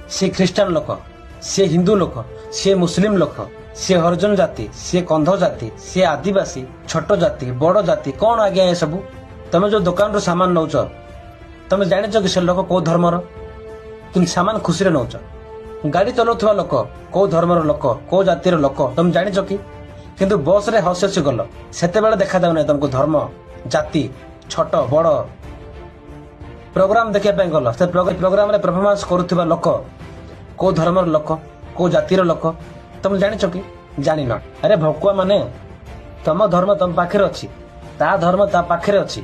सी ख्रीस्टान लोक सी हिंदू लोक सी मुस्लिम लोक सी हरिजन जाति सी कंध जाति सी आदिवासी छोट जाति बड़ जाति कौन आज्ञा ये सब तुम जो दुकान रू सामान नौच तुम जानिच कि से लोक कौ धर्मर कि सामान खुशी नौच गाड़ी चलाउथवा लोक कौ धर्मर लोक कौ जातिर लोक तुम जानिच कि किंतु बस रे हसी हसी गल सेते बेले देखा जाउ तुमको धर्म जाति छोट बड़ प्रोग्राम देखिया पे गल से प्रोग्राम रे परफॉर्मेंस करूथवा लोक कौ धर्मर लोक कौ जातिर लोक तुम जानिच कि जानिन अरे भकुआ माने तुम धर्म तुम पाखे अच्छी ता धर्म ता पाखे अच्छी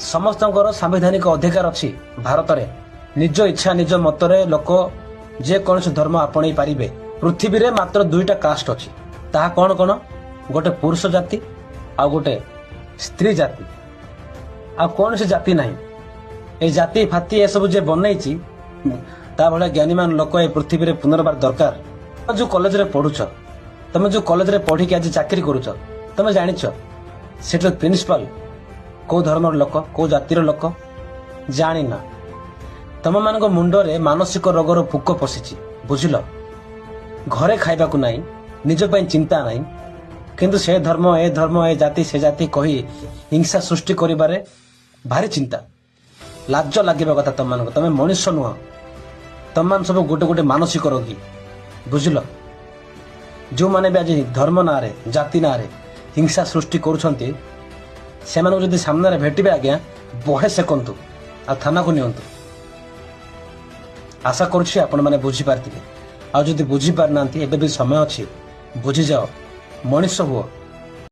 समस्त संवैधानिक अधिकार अच्छी भारत रे निज इच्छा निज मतरे लोक जे कौन धर्म आपणे पारिबे पृथ्वी रे मात्र दुईटा कास्ट अच्छी ता कौन कौन गोटे पुरुष जाति आ गोटे स्त्री जाति आ कौन सी जाति नहीं ए जाति फाति ए सब जे बनैछि ता भले ज्ञानीमान लोक ए पृथ्वी रे पुनर्बार दरकार जो कॉलेज रे पढुछ तुम जो कॉलेज रे पढ़ी के आज चाकरी करूछ तुम जानिछ सेटर प्रिंसिपल को धर्मर लोक को जातिर लोक जानी ना तुम मान मुंड रे मानसिक रोगर फुक पशिछि बुझिल घरे खाइबा को नहीं निज पई चिंता नहीं किंतु से धर्म ए जाति से जाति कही हिंसा सृष्टि करिबारे भारी चिंता लाज लागिबा कथा तुम मान तुम मनुष्य नुह तुम मान सब गोटे गोटे मानसिक रोगी बुझिल जो माने भी आज धर्म ना रे जाति ना रे हिंसा सृष्टि करुछंती सेमानकु जदि सामने भेटिबे आज्ञा बहे सेकंतु आ थाना को नियंतु आशा करुछि आपण माने बुझी पारथिबे आ जदि बुझी पार नांती एबे भी समय अछि बुझी जाओ मनुष्य हुओ।